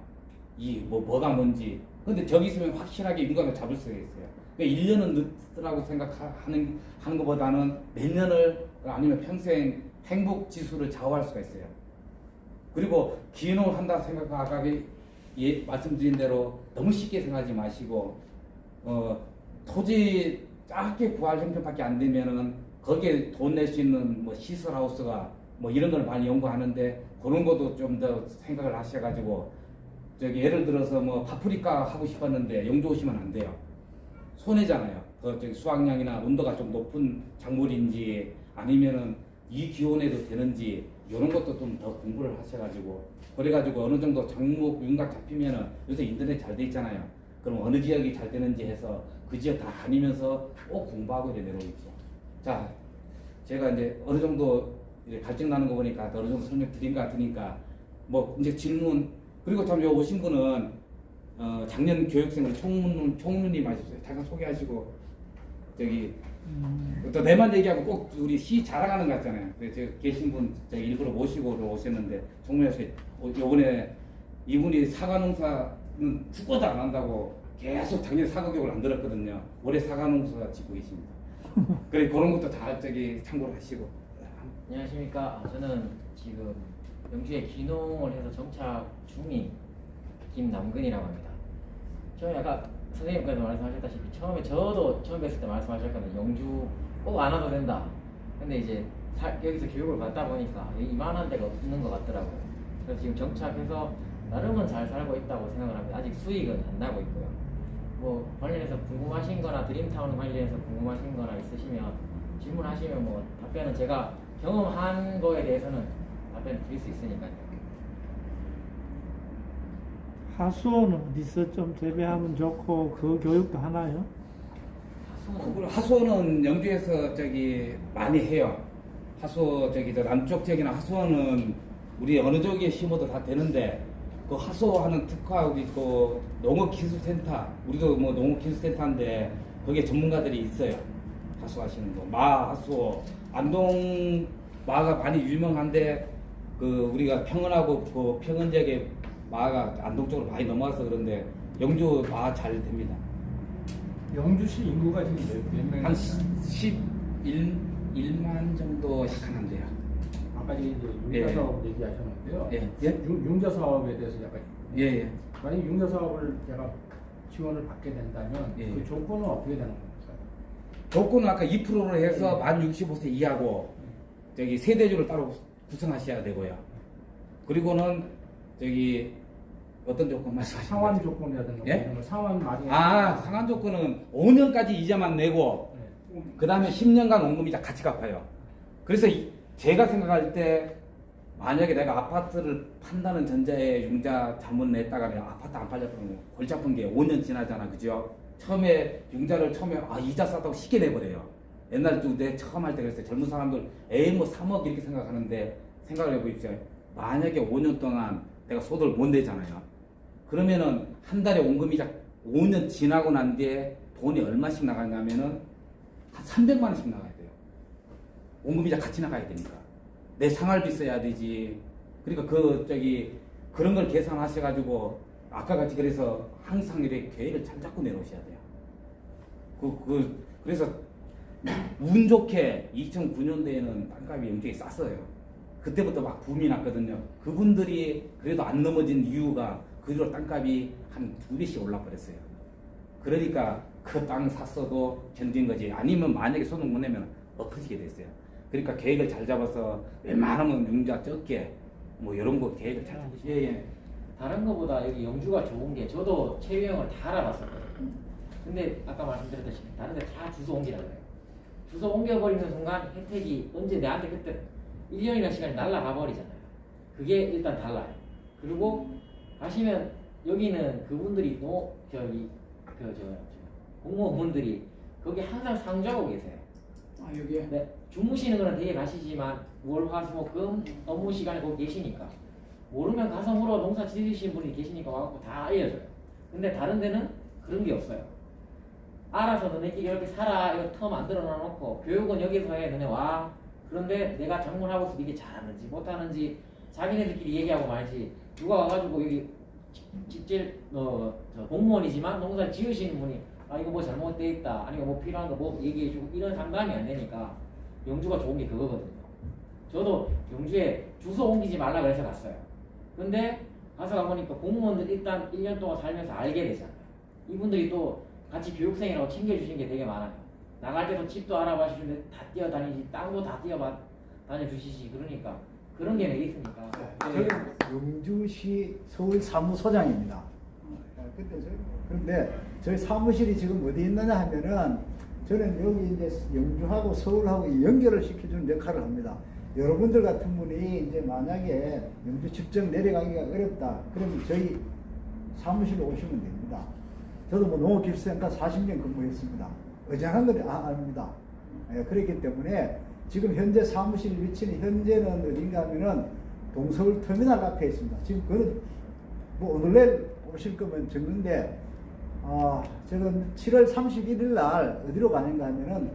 이 뭐가 뭔지. 근데 저기 있으면 확실하게 인간을 잡을 수가 있어요. 그러니까 1년은 늦더라고 생각하는 것보다는 몇 년을 아니면 평생 행복 지수를 좌우할 수가 있어요. 그리고 기농을 한다 생각하고 아까 말씀드린 대로 너무 쉽게 생각하지 마시고 토지 작게 구할 형편밖에 안 되면은 거기에 돈 낼 수 있는 뭐 시설하우스가 뭐 이런 걸 많이 연구하는데 그런 것도 좀 더 생각을 하셔가지고 저기 예를 들어서 뭐 파프리카 하고 싶었는데 영주 오시면 안 돼요. 손해잖아요. 그 저기 수확량이나 온도가 좀 높은 작물인지 아니면은 이 기온에도 되는지 이런 것도 좀 더 공부를 하셔가지고 그래가지고 어느 정도 작목 윤곽 잡히면은 요새 인터넷 잘 돼 있잖아요. 그럼 어느 지역이 잘 되는지 해서 그 지역 다 다니면서 꼭 공부하고 이제 내려오겠죠. 자, 제가 이제 어느 정도 이제 갈증 나는 거 보니까 어느 정도 설명 드린 것 같으니까 뭐 이제 질문 그리고 참 요 오신 분은 작년 교육생 우리 총무님 하셨어요. 잠깐 소개하시고 저기 또 내만 얘기하고 꼭 우리 시 자랑하는 것 같잖아요. 그래서 계신 분 제가 일부러 모시고 오셨는데 총무에서 요번에 이분이 사과농사는 죽어도 안 한다고 계속 작년 사과 교육을 안 들었거든요. 올해 사과농사 짓고 계십니다. 그래 그런 것도 다 저기 참고를 하시고. 안녕하십니까. 저는 지금 영주에 기농을 해서 정착 중인 김남근이라고 합니다. 처음에 아까 선생님께서 말씀하셨다시피 처음에 저도 처음 뵀을 때 말씀하셨거든요. 영주 꼭 안 와도 된다. 근데 이제 여기서 교육을 받다 보니까 이만한 데가 없는 것 같더라고요. 그래서 지금 정착해서 나름은 잘 살고 있다고 생각을 합니다. 아직 수익은 안 나고 있고요. 뭐 관련해서 궁금하신 거나 드림타운 관련해서 궁금하신 거나 있으시면 질문하시면 뭐 답변은 제가 경험한 거에 대해서는 답변 드릴 수 있으니까요. 하수원은 어디서 좀 재배하면 좋고 그 교육도 하나요? 하수원은 영주에서 저기 많이 해요. 저기 저 남쪽 지역이나 하수원은 우리 어느 쪽에 심어도 다 되는데 그 하수하는 특화 우리 그 농업기술센터 우리도 뭐 농업기술센터인데 거기에 전문가들이 있어요. 하수하시는 거 하수 안동 마가 많이 유명한데 그 우리가 평원하고 그 평원 지역에 마가 안동 쪽으로 많이 넘어와서 그런데 영주 마 잘 됩니다. 영주시 인구가 지금 몇 명? 한 11만 정도 약간 안 돼요. 아까 이제 융자 사업 얘기하셨는데요. 예. 융자 사업에 대해서 약간 예. 만약 융자 사업을 제가 지원을 받게 된다면 예. 그 조건은 어떻게 되는 겁니까? 조건은 아까 2%로 해서 만 65세 이하고 저기 세대주를 따로 구성하셔야 되고요. 그리고는 저기 어떤 조건 말씀하시는 상환 거죠? 조건이라든가 예? 이런 거 상환 말이 상환 조건은 5년까지 이자만 내고 그 다음에 10년간 원금이자 같이 갚아요. 그래서 제가 생각할 때 만약에 내가 아파트를 판다는 전자에 융자 잘못 냈다가 내가 아파트 안 팔렸다면 골치 아픈 게 5년 지나잖아, 그죠? 처음에 융자를 이자 쌌다고 쉽게 내버려요. 옛날에도 내 처음 할 때 그랬어요. 젊은 사람들 에이 뭐 3억 이렇게 생각하는데 생각을 해보십시오. 만약에 5년 동안 내가 소득을 못 내잖아요. 그러면은 한 달에 원금이자 5년 지나고 난 뒤에 돈이 얼마씩 나가냐면은 한 300만 원씩 나가야 돼요. 원금이자 같이 나가야 되니까. 내 생활비 써야 되지. 그러니까 그런 걸 계산하셔가지고 아까 같이 그래서 항상 이렇게 계획을 잘 잡고 내놓으셔야 돼요. 그래서 운 좋게 2009년도에는 땅값이 영적이 쌌어요. 그때부터 막 붐이 났거든요. 그분들이 그래도 안 넘어진 이유가 그 뒤로 땅값이 한 2배씩 올라버렸어요. 그러니까 그 땅 샀어도 견딘 거지. 아니면 만약에 소득 못 내면 엎어지게 됐어요. 그러니까 계획을 잘 잡아서 웬만하면 융자 적게 뭐 이런 거 계획을 잘 잡으시죠. 예. 다른 거보다 여기 영주가 좋은 게 저도 체류형을 다 알아봤었거든요. 근데 아까 말씀드렸다시피 다른 데 다 주소 옮기라 그래요. 주소 옮겨버리는 순간 혜택이 언제 내한테 그때 1년이라는 시간이 날아가 버리잖아요. 그게 일단 달라요. 그리고 가시면 여기는 그분들이 공무원분들이 거기 항상 상주하고 계세요. 여기에 네, 주무시는 거는 되게 가시지만 월, 화, 수, 목, 금 업무 시간에 거기 계시니까 모르면 가서 물어 농사 지으신 분이 계시니까 와갖고 다 알려줘요. 근데 다른 데는 그런 게 없어요. 알아서 너네끼리 이렇게 살아 이거 터 만들어 놔놓고 교육은 여기서 해 너네 와. 그런데 내가 작물하고 있어도 이게 잘하는지 못하는지 자기네들끼리 얘기하고 말지 누가 와가지고 여기 직질 공무원이지만 농사를 지으시는 분이 이거 뭐 잘못돼 있다 아니면 뭐 필요한 거 뭐 얘기해주고 이런 상담이 안 되니까 영주가 좋은 게 그거거든요. 저도 영주에 주소 옮기지 말라 그래서 갔어요. 근데 가서 가보니까 공무원들 일단 1년 동안 살면서 알게 되잖아요. 이분들이 또 같이 교육생이라고 챙겨주신 게 되게 많아요. 나갈 때도 집도 알아봐 주시는데 다 뛰어다니지 땅도 다 다녀주시지. 그러니까 그런 게 메리트니까. 저는 영주시 서울 사무소장입니다. 그런데 저희 사무실이 지금 어디 있느냐 하면은 저는 여기 이제 영주하고 서울하고 연결을 시켜주는 역할을 합니다. 여러분들 같은 분이 이제 만약에 영주 직접 내려가기가 어렵다. 그러면 저희 사무실로 오시면 됩니다. 저도 뭐 농업기술센터 40년 근무했습니다. 의장한 건 아닙니다. 그렇기 때문에 지금 현재 사무실 위치는 현재는 어딘가 하면은 동서울 터미널 앞에 있습니다. 지금 그는 뭐 어느 날 오실 거면 적는데 저는 7월 31일 날 어디로 가는가 하면은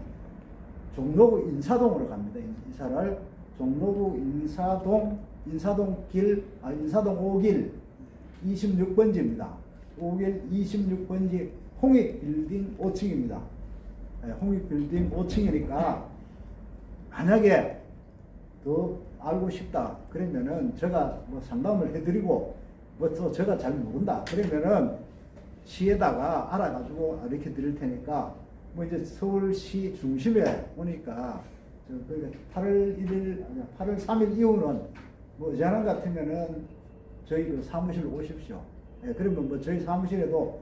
종로구 인사동으로 갑니다. 이사를 종로구 인사동 5길 26번지입니다. 5길 26번지 홍익빌딩 5층입니다. 홍익빌딩 5층이니까 만약에 더 알고 싶다 그러면은 제가 뭐 상담을 해드리고 뭐 또 제가 잘 모른다 그러면은 시에다가 알아가지고 이렇게 드릴 테니까 뭐 이제 서울시 중심에 오니까 8월 3일 이후는 뭐 의자랑 같으면은 저희 그 사무실로 오십시오. 그러면 뭐 저희 사무실에도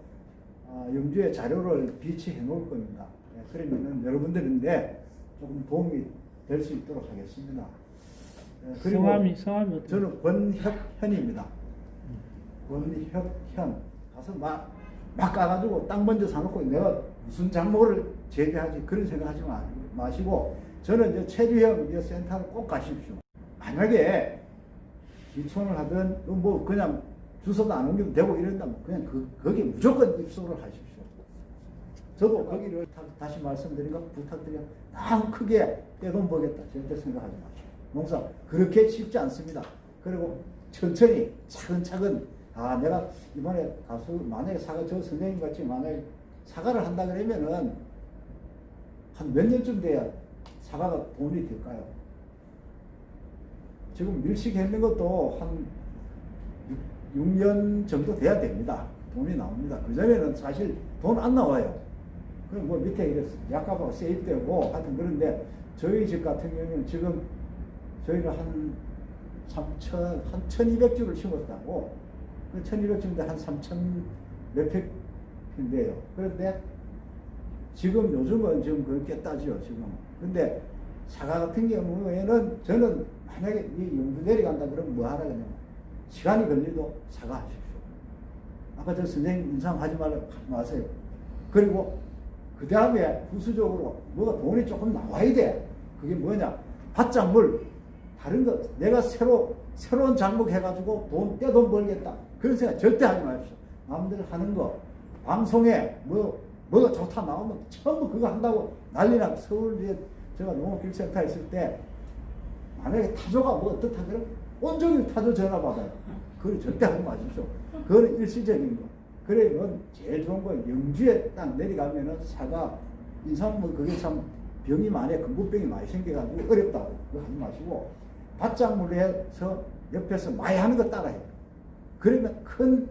영주의 자료를 비치해 놓을 겁니다. 그러면은 여러분들인데 조금 도움이 될 수 있도록 하겠습니다. 그리고 성함이 어떻게? 저는 권혁현입니다. 권혁현 가서 막 가가지고 땅 먼저 사놓고 내가 무슨 작물을 재배하지 그런 생각하지 마시고 저는 이제 체류형 센터를 꼭 가십시오. 만약에 기촌을 하든 뭐 그냥 주소도 안 옮겨도 되고 이런다면 그냥 거기 무조건 입소를 하십시오. 저도 거기를 다시 말씀드리니까 부탁드려 너무 크게 떼돈 벌겠다 절대 생각하지 마십시오. 농사 그렇게 쉽지 않습니다. 그리고 천천히 차근차근 내가 이번에 만약에 저 선생님 같이 만약에 사과를 한다 그러면은 한 몇 년쯤 돼야 사과가 돈이 될까요? 지금 밀식했는 것도 한 6년 정도 돼야 됩니다. 돈이 나옵니다. 그 전에는 사실 돈 안 나와요. 그럼 뭐 밑에 약값하고 세입되고 하여튼 그런데 저희 집 같은 경우는 지금 저희는 한 1200주를 심었다고 1200정도 한 3,000 몇백 인데요. 그런데 지금 요즘은 지금 그렇게 따지요, 지금. 근데 사과 같은 경우에는 저는 만약에 이 영주 내려간다 그러면 뭐 하라 그러냐면 시간이 걸려도 사과하십시오. 아까 저 선생님 인상하지 마세요. 그리고 그 다음에 부수적으로 뭐가 돈이 조금 나와야 돼. 그게 뭐냐? 밭작물, 다른 거, 내가 새로운 작목 해가지고 떼돈 벌겠다. 그런 생각 절대 하지 마십시오. 남들 하는 거, 방송에 뭐가 좋다 나오면 전부 그거 한다고 난리나고 서울에 제가 농업기술센터 있을 때 만약에 타조가 뭐 어떻다 그러면 온종일 타조 전화 받아요. 그걸 절대 하지 마십시오. 그거는 일시적인 거. 그러면 제일 좋은 건 영주에 딱 내려가면은 사과, 인삼 뭐 그게 참 병이 많아요. 근본병이 많이 생겨가지고 어렵다고. 그거 하지 마시고 밭작물에서 옆에서 많이 하는 거 따라해요. 그러면 큰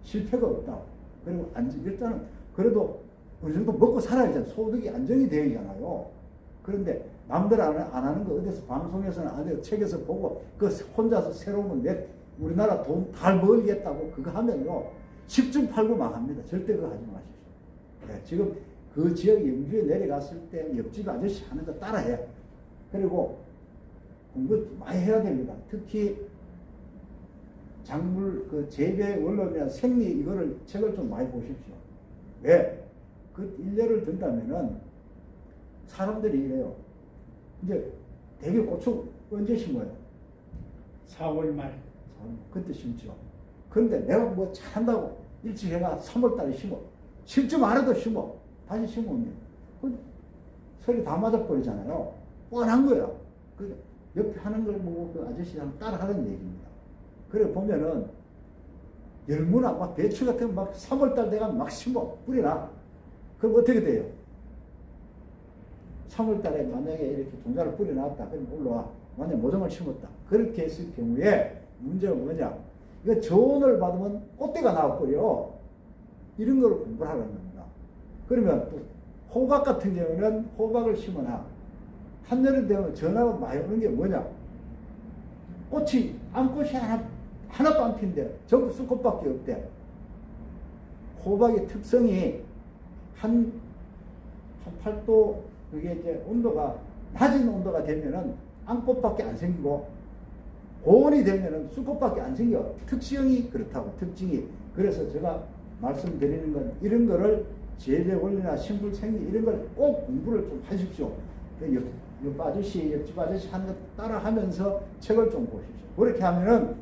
실패가 없다고. 그리고 일단은 그래도 어느 정도 먹고 살아야잖아요. 소득이 안정이 되잖아요. 그런데 남들 안 하는 거 어디서 방송에서는 안 해요. 책에서 보고 그 혼자서 새로운 거 우리나라 돈 잘 벌겠다고 그거 하면요. 10중 8구 망합니다. 절대 그거 하지 마십시오. 네, 지금 그 지역 영주에 내려갔을 때 옆집 아저씨 하는 거 따라해. 그리고 공부 많이 해야 됩니다. 특히 작물 그 재배 원론이나 생리 이거를 책을 좀 많이 보십시오. 왜? 그 일례를 든다면은 사람들이 이래요. 이제 대게 고추 언제 심어요? 4월 말. 그때 심죠. 그런데 내가 뭐 잘한다고 일찍 해가 3월 달에 심어. 심지 말아도 심어. 다시 심으면 그 소리 다 맞아버리잖아요. 뻔한 거야. 그 옆에 하는 걸 보고 그 아저씨랑 따라 하는 얘기입니다. 그래 보면은 열무나 막 배추 같은 거 막 3월 달 돼가면 막 심어. 뿌리나. 그럼 어떻게 돼요? 3월 달에 만약에 이렇게 종자를 뿌려놨다. 그럼 올라와. 완전 모종을 심었다. 그렇게 했을 경우에 문제가 뭐냐? 이거 조언을 받으면 꽃대가 나와버려. 이런 걸 공부를 하라는 겁니다. 그러면 또 호박 같은 경우는 호박을 심어놔. 한여름 되면 전화가 많이 오는 게 뭐냐? 꽃이, 암꽃이 하나도 안 핀대. 전부 수꽃밖에 없대. 호박의 특성이 한 8도, 그게 이제 온도가, 낮은 온도가 되면은 암꽃밖에 안 생기고, 고온이 되면은 수꽃밖에 안 생겨. 특성이 그렇다고, 특징이. 그래서 제가 말씀드리는 건 이런 거를 재배 원리나 식물 생리 이런 걸 꼭 공부를 좀 하십시오. 옆 아저씨, 옆집 아저씨 하는 거 따라 하면서 책을 좀 보십시오. 그렇게 하면은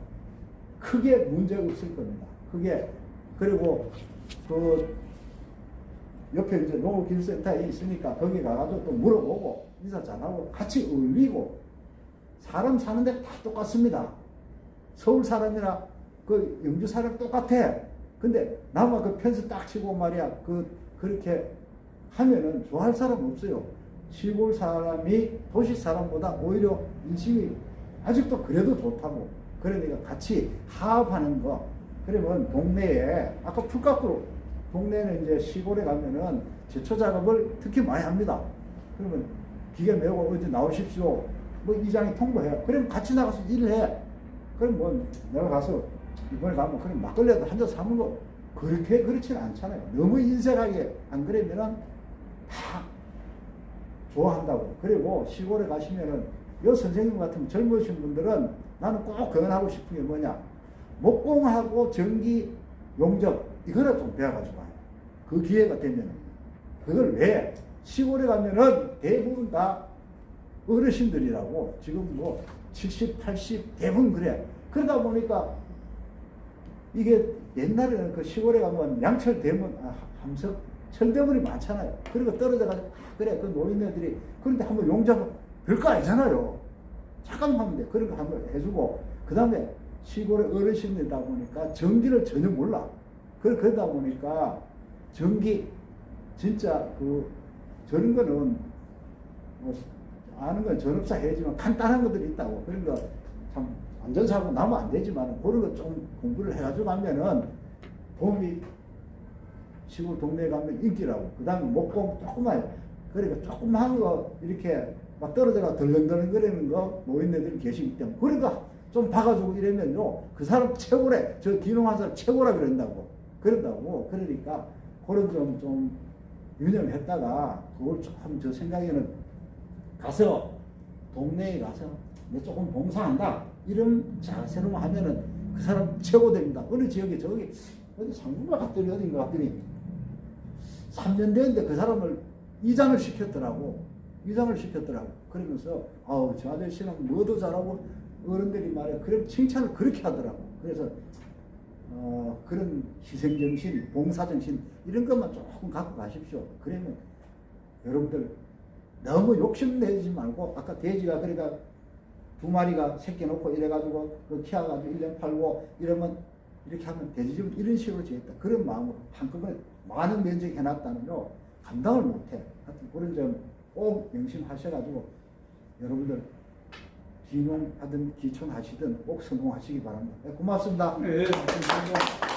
크게 문제가 없을 겁니다. 크게. 그리고 그 옆에 이제 농업기술센터에 있으니까 거기 가가지고 또 물어보고 인사 잘하고 같이 어울리고 사람 사는 데 다 똑같습니다. 서울 사람이나 그 영주 사람 똑같아. 근데 나만 그 펜스 딱 치고 말이야 그렇게 하면은 좋아할 사람 없어요. 시골 사람이 도시 사람보다 오히려 인심이 아직도 그래도 좋다고. 그러니까 같이 화합하는 거. 그러면 동네에 아까 풀깎으로 동네는 이제 시골에 가면은 제초 작업을 특히 많이 합니다. 그러면 기계 메고 어디 나오십시오. 뭐 이장이 통보해요. 그럼 같이 나가서 일을 해. 그럼 뭐 내가 가서 이번에 가면 그럼 막걸리라도 한 잔 사는 거 그렇게 그렇지는 않잖아요. 너무 인색하게 안 그러면은 다 좋아한다고. 그리고 시골에 가시면은 여 선생님 같은 젊으신 분들은 나는 꼭 권하고 싶은 게 뭐냐? 목공하고 전기 용접 이거를 좀 배워가지고 와요. 그 기회가 되면은 그걸 왜 시골에 가면은 대부분 다 어르신들이라고 지금 뭐 70, 80 대부분 그래. 그러다 보니까 이게 옛날에는 그 시골에 가면 양철 대문, 함석 철대문이 많잖아요. 그리고 떨어져가지고 그래 그 노인네들이 그런데 한번 용접 별거 아니잖아요. 잠깐 하면 돼. 그런 거 한번 해주고 그 다음에 시골에 어르신이다 보니까 전기를 전혀 몰라. 그러다 보니까 전기 진짜 그 저런 거는 뭐 아는 건 전업사 해야지만 간단한 것들이 있다고. 그러니까 참 안전사고 나면 안 되지만 그런 거 좀 공부를 해가지고 하면은 도움이 시골 동네에 가면 인기라고. 그 다음에 목공 조그마해. 그러니까 조그만 거 이렇게 막 떨어져가 덜렁덜렁 거리는 거 노인네들이 계시기 때문에 그러니까 좀 봐가지고 이러면요 그 사람 최고래, 저 귀농한 사람 최고라 그런다고. 그러니까 그런 좀 유념했다가 그걸 조금 저 생각에는 가서 동네에 가서 내 조금 봉사한다 이런 자세로 하면은 그 사람 최고 됩니다. 어느 지역에 저기 어디 상군가 갔더니 어딘가 갔더니 3년 됐는데 그 사람을 이장을 시켰더라고. 그러면서 아우 저 아저씨는 뭐도 잘하고 어른들이 말해 그럼 칭찬을 그렇게 하더라고. 그래서 그런 희생정신, 봉사정신 이런 것만 조금 갖고 가십시오. 그러면 여러분들 너무 욕심내지 말고 아까 돼지가 그러니까 2마리가 새끼 놓고 이래가지고 그 키워가지고 1년 팔고 이러면 이렇게 하면 돼지집은 이런 식으로 지었다. 그런 마음으로 한꺼번에 많은 면적 해놨다는요 감당을 못해. 하여튼 그런 점 꼭 명심하셔가지고 여러분들 귀농하든 귀촌하시든 꼭 성공하시기 바랍니다. 네, 고맙습니다. 네. 고맙습니다.